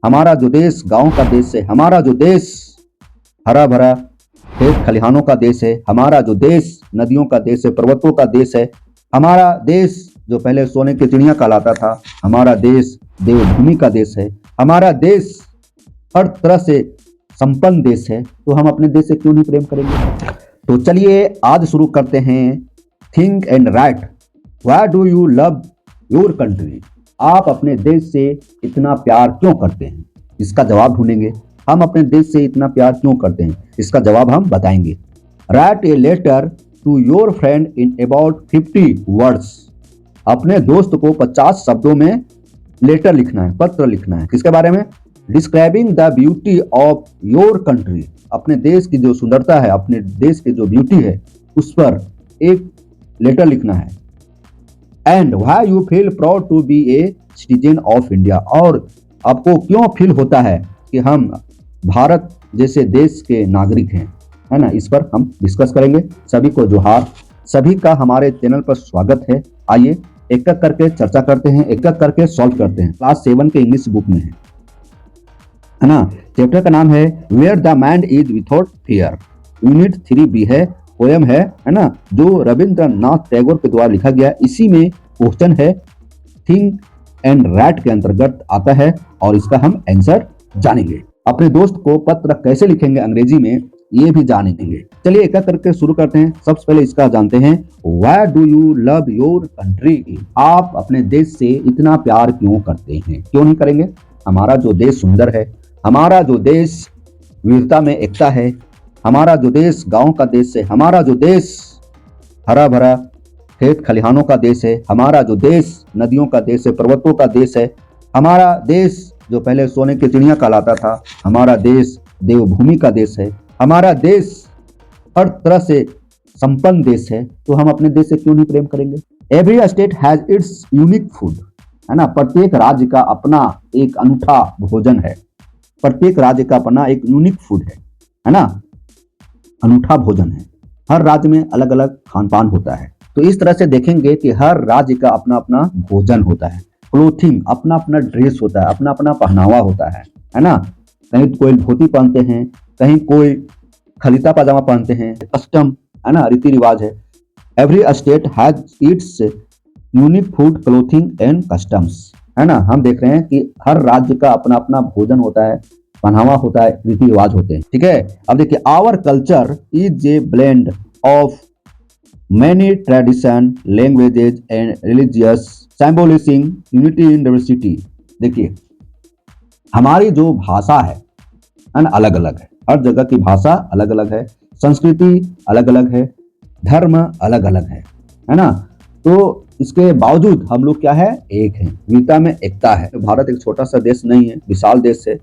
हमारा जो देश गांव का देश है, हमारा जो देश हरा भरा खेत खलिहानों का देश है, हमारा जो देश नदियों का देश है, पर्वतों का देश है, हमारा देश जो पहले सोने की चिड़िया कहलाता था, हमारा देश देवभूमि का देश है, हमारा देश हर तरह से संपन्न देश है, तो हम अपने देश से क्यों नहीं प्रेम करेंगे। तो चलिए आज शुरू करते हैं। Think and right, why do you love your country. आप अपने देश से इतना प्यार क्यों करते हैं, इसका जवाब ढूंढेंगे। हम अपने देश से इतना प्यार क्यों करते हैं, इसका जवाब हम बताएंगे। Write a letter to your friend in about 50 words. अपने दोस्त को 50 शब्दों में लेटर लिखना है, पत्र लिखना है। किसके बारे में? Describing the beauty of your country. अपने देश की जो सुंदरता है, अपने देश की जो ब्यूटी है, उस पर एक लेटर लिखना है। And why you feel proud to be a citizen of India. और आपको क्यों फील होता है कि हम भारत जैसे देश के नागरिक हैं, है ना। इस पर हम डिस्कस करेंगे। सभी को जोहार, सभी का हमारे चैनल पर स्वागत है। आइए एक एक करके चर्चा करते हैं, एक एक करके सॉल्व करते हैं। क्लास 7 के इंग्लिश बुक में है ना। चैप्टर का नाम है where the mind is without fear. Unit 3B है, पोयम है ना, जो रविंद्रनाथ टैगोर के द्वारा लिखा गया। इसी में क्वेश्चन है, थिंक एंड राइट के अंतर्गत आता है और इसका हम आंसर जानेंगे। अपने दोस्त को पत्र कैसे लिखेंगे अंग्रेजी में, ये भी जानेंगे। चलिए एक एक करके शुरू करते हैं। सबसे पहले इसका जानते हैं, why do you love your country. आप अपने देश से इतना प्यार क्यों करते हैं, क्यों नहीं करेंगे। हमारा जो देश सुंदर है, हमारा जो देश वीरता में एकता है, हमारा जो देश गांव का देश है, हमारा जो देश हरा भरा खेत खलिहानों का देश है, हमारा जो देश नदियों का देश है, पर्वतों का देश है, हमारा देश जो पहले सोने की चिड़िया कहलाता था, हमारा देश देवभूमि का देश है, हमारा देश हर तरह से संपन्न देश है, तो हम अपने देश से क्यों नहीं प्रेम करेंगे। Every state has its unique food, है ना। प्रत्येक राज्य का अपना एक अनूठा भोजन है, प्रत्येक राज्य का अपना एक यूनिक फूड है ना, अनूठा भोजन है। हर राज्य में अलग अलग खान पान होता है। तो इस तरह से देखेंगे कि हर राज्य का अपना अपना भोजन होता है। क्लोथिंग, अपना अपना ड्रेस होता है, अपना अपना पहनावा होता है ना। कहीं कोई धोती पहनते हैं, कहीं कोई खलीता पजामा पहनते हैं। कस्टम, है ना, रीति रिवाज है। Every state has its unique food, clothing and customs, है ना। हम देख रहे हैं कि हर राज्य का अपना अपना भोजन होता है, पहनावा होता है, रीति रिवाज होते हैं। ठीक है, अब देखिए, our culture is a blend of many tradition, languages and religious symbolising unity in diversity. देखिए, हमारी जो भाषा है ना, अलग अलग है। हर जगह की भाषा अलग अलग है, संस्कृति अलग अलग है, धर्म अलग अलग है ना। तो इसके बावजूद हम लोग क्या है, एक हैं, विविधता में एकता है। भारत एक छोटा सा देश नहीं है, विशाल देश है।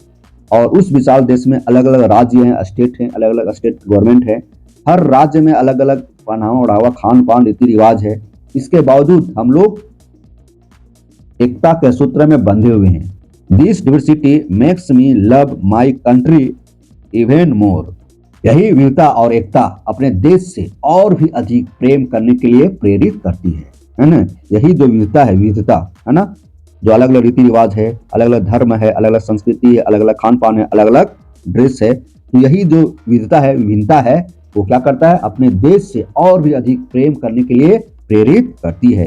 और उस विशाल देश में अलग अलग राज्य हैं, स्टेट हैं, अलग अलग स्टेट गवर्नमेंट है। हर राज्य में अलग अलग पहनावा ओढ़ावा, खान पान, रीति रिवाज है। इसके बावजूद हम लोग एकता के सूत्र में बंधे हुए हैं। This diversity makes me love my country even more. यही विविधता और एकता अपने देश से और भी अधिक प्रेम करने के लिए प्रेरित करती है ना। यही जो विविधता है ना, जो अलग अलग रीति रिवाज है, अलग अलग धर्म है, अलग अलग संस्कृति है, अलग अलग खान पान है, अलग अलग ड्रेस है। तो यही जो विविधता है, विभिन्नता है, वो क्या करता है, अपने देश से और भी अधिक प्रेम करने के लिए प्रेरित करती है।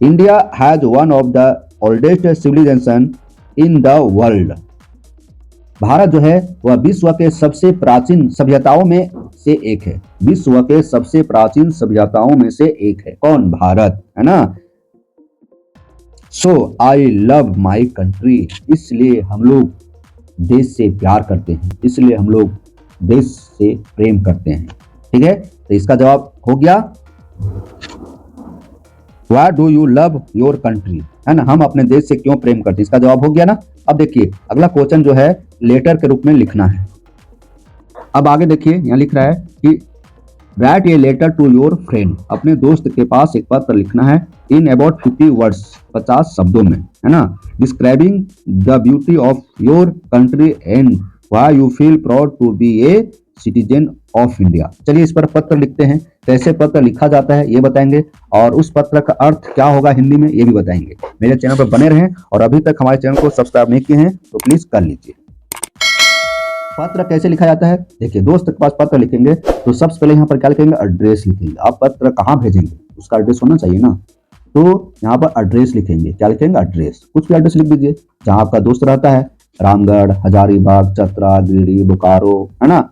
India has one of the oldest civilisation in the world. Bharat जो है वह विश्व के सबसे प्राचीन सभ्यताओं में से एक है। विश्व के सबसे प्राचीन सभ्यताओं में से एक है। कौन? भारत, है ना। सो आई लव माई कंट्री। इसलिए हम लोग देश से प्यार करते हैं, इसलिए हम लोग देश से प्रेम करते हैं। ठीक है, तो इसका जवाब हो गया, why do you love your country, है ना। हम अपने देश से क्यों प्रेम करते हैं, इसका जवाब हो गया ना। अब देखिए अगला क्वेश्चन जो है लेटर के रूप में लिखना है। अब आगे देखिए, यहाँ लिख रहा है कि write a letter to your friend. अपने दोस्त के पास एक पत्र लिखना है इन अबाउट 50 वर्ड्स, 50 शब्दों में, है ना। Describing the beauty of your country and why you feel proud to be a citizen of India. चलिए इस पर पत्र लिखते हैं। कैसे पत्र लिखा जाता है ये बताएंगे, और उस पत्र का अर्थ क्या होगा हिंदी में ये भी बताएंगे। मेरे चैनल पर बने रहें, और अभी तक हमारे चैनल को सब्सक्राइब नहीं किए हैं तो प्लीज कर लीजिए। पत्र कैसे लिखा जाता है, देखिए दोस्त के पास पत्र लिखेंगे तो सबसे पहले यहाँ पर क्या लिखेंगे, एड्रेस लिखेंगे। आप पत्र कहाँ भेजेंगे उसका एड्रेस होना चाहिए ना, तो यहाँ पर एड्रेस लिखेंगे। क्या लिखेंगे, एड्रेस, कुछ भी एड्रेस लिख दीजिए जहाँ आपका दोस्त रहता है, रामगढ़, हजारीबाग, चतरा, गिरिडीह, बोकारो, है ना।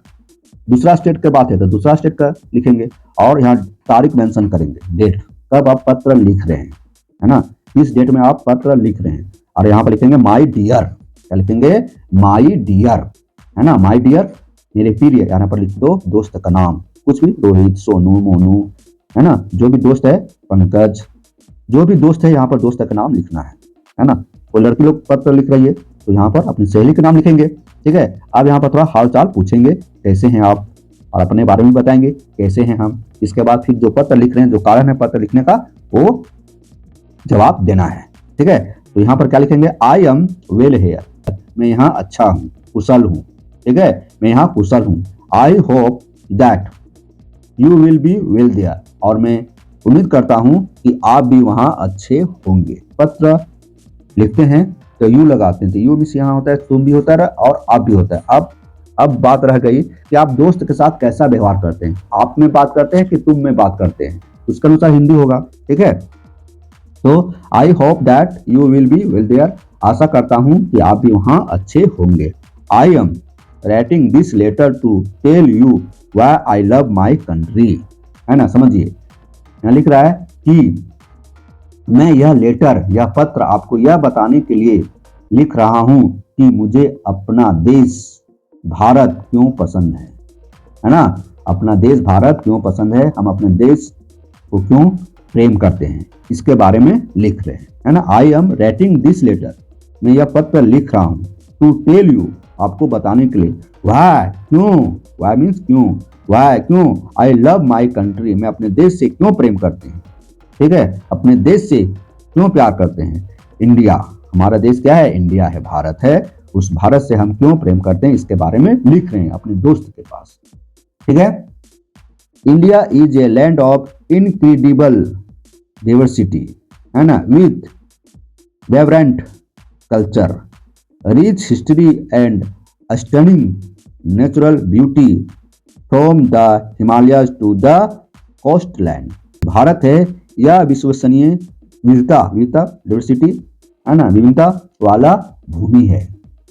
दूसरा स्टेट की बात है तो दूसरा स्टेट का लिखेंगे, और यहाँ तारीख मेंशन करेंगे, डेट कब आप पत्र लिख रहे हैं, है ना, किस डेट में आप पत्र लिख रहे हैं। और यहाँ पर लिखेंगे माई डियर, क्या लिखेंगे, माई डियर, है ना, माई डियर मेरे प्रिय, यहाँ पर लिख दो दोस्त का नाम, कुछ भी, रोहित, सोनू, मोनू, है ना, जो भी दोस्त है, पंकज, जो भी दोस्त है यहाँ पर दोस्त का नाम लिखना है ना। कोई लड़की लोग पत्र लिख रही है तो यहाँ पर अपनी सहेली का नाम लिखेंगे, ठीक है। अब यहाँ पर थोड़ा हाल चाल पूछेंगे, कैसे हैं आप, और अपने बारे में बताएंगे कैसे हैं हम। इसके बाद फिर जो पत्र लिख रहे हैं, जो कारण है पत्र लिखने का, वो जवाब देना है, ठीक है। तो यहाँ पर क्या लिखेंगे, आई एम वेल हेयर, मैं यहाँ अच्छा हूँ, कुशल हूँ, ठीक है, मैं यहाँ कुशल हूँ। I hope that you will be well there, और मैं उम्मीद करता हूँ कि आप भी वहाँ अच्छे होंगे। पत्र लिखते हैं तो यू लगाते हैं, तो यू मीन्स यहाँ होता है तुम भी होता है और आप भी होता है। अब बात रह गई कि आप दोस्त के साथ कैसा व्यवहार करते हैं, आप में बात करते हैं कि तुम में बात करते हैं, उसके अनुसार हिंदी होगा, ठीक है। तो I hope that you will be well there, आशा करता हूं कि आप भी वहां अच्छे होंगे। I am writing this letter to tell you why I love my country, है ना, समझिए यहाँ लिख रहा है कि मैं यह लेटर, यह पत्र आपको यह बताने के लिए लिख रहा हूं कि मुझे अपना देश भारत क्यों पसंद है ना, अपना देश भारत क्यों पसंद है, हम अपने देश को क्यों प्रेम करते हैं, इसके बारे में लिख रहे हैं, है ना। I am writing this letter, मैं यह पत्र लिख रहा हूँ, टू टेल यू, आपको बताने के लिए, व्हाई, क्यों, व्हाई मीन्स क्यों, व्हाई क्यों, आई लव माई कंट्री, मैं अपने देश से क्यों प्रेम करते हैं, ठीक है, अपने देश से क्यों प्यार करते हैं। इंडिया, हमारा देश क्या है, इंडिया है, भारत है, उस भारत से हम क्यों प्रेम करते हैं इसके बारे में लिख रहे हैं अपने दोस्त के पास, ठीक है। India is a land of incredible diversity, है ना, with vibrant culture, rich history and stunning natural beauty from the Himalayas to the coast land. Bharat है यह विश्वसनीय विविधता डाइवर्सिटी, है ना, विविधता वाला भूमि है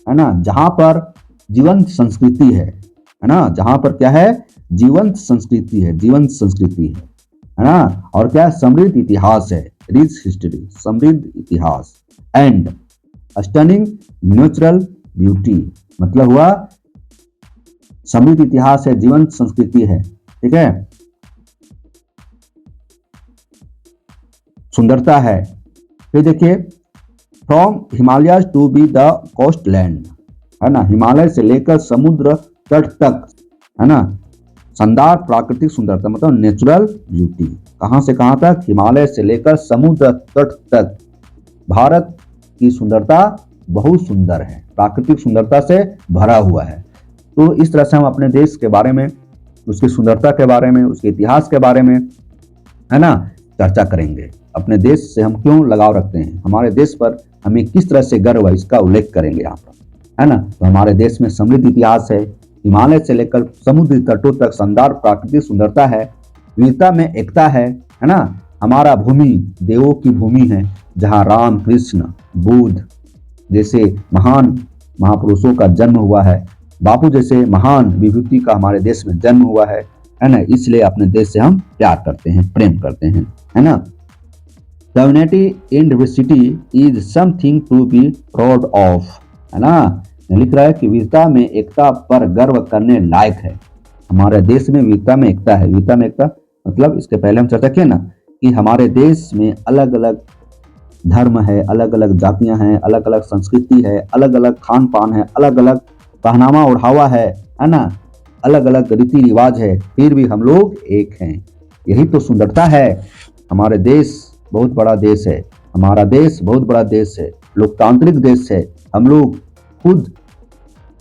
ना, जहां पर जीवंत संस्कृति है ना, जहां पर क्या है, जीवंत संस्कृति है ना, और क्या, समृद्ध इतिहास है, रिच हिस्ट्री, समृद्ध इतिहास, एंड स्टनिंग नेचुरल ब्यूटी, मतलब हुआ समृद्ध इतिहास है, जीवंत संस्कृति है, ठीक है, सुंदरता है। फिर देखिए, from Himalaya to be the coast land, है ना, हिमालय से लेकर समुद्र तट तक, है ना, शानदार प्राकृतिक सुंदरता, मतलब नेचुरल ब्यूटी, कहां से कहां तक, हिमालय से लेकर समुद्र तट तक, भारत की सुंदरता बहुत सुंदर है, प्राकृतिक सुंदरता से भरा हुआ है। तो इस तरह से हम अपने देश के बारे में, उसकी सुंदरता के बारे में, उसके इतिहास के बारे में, है ना, चर्चा करेंगे। अपने देश से हम क्यों लगाव रखते हैं, हमारे देश पर हमें किस तरह से गर्व है, इसका उल्लेख करेंगे यहाँ पर, है ना। तो हमारे देश में समृद्ध इतिहास है, हिमालय से लेकर समुद्र तटों तक शानदार प्राकृतिक सुंदरता है, विविधता में एकता है ना। हमारा भूमि देवों की भूमि है, जहाँ राम, कृष्ण, बुद्ध जैसे महान महापुरुषों का जन्म हुआ है, बापू जैसे महान विभूति का हमारे देश में जन्म हुआ है ना। इसलिए अपने देश से हम प्यार करते हैं, प्रेम करते हैं, है ना। Unity in diversity is something to be proud of, है ना। लिख रहा है कि विविधता में एकता पर गर्व करने लायक है। हमारे देश में विविधता में एकता है। विविधता में एकता मतलब इसके पहले हम चर्चा किए ना कि हमारे देश में अलग अलग धर्म है, अलग अलग जातियां हैं, अलग अलग संस्कृति है, अलग अलग खान पान है, अलग अलग पहनावा ओढ़ावा है ना, अलग अलग रीति रिवाज है, फिर भी हम लोग एक हैं। यही तो सुंदरता है। हमारे देश बहुत बड़ा देश है, हमारा देश बहुत बड़ा देश है, लोकतांत्रिक देश है। हम लोग खुद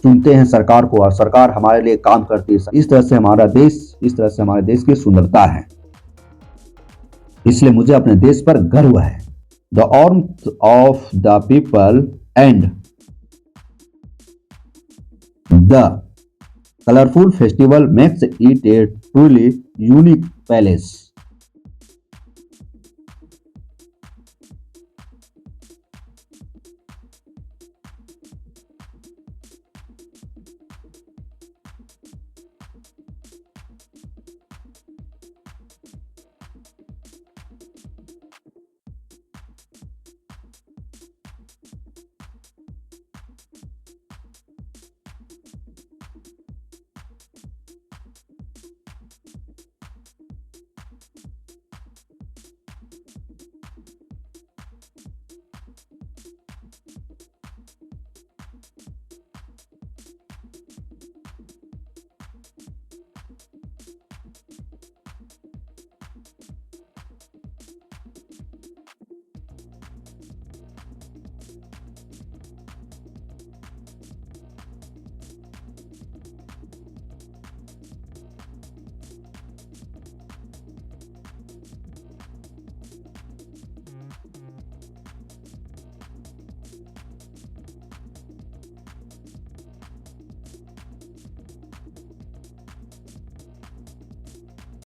चुनते हैं सरकार को और सरकार हमारे लिए काम करती है। इस तरह से हमारा देश इस तरह से हमारे देश की सुंदरता है, इसलिए मुझे अपने देश पर गर्व है। The warmth of the people and the colourful festival makes it A truly unique palace.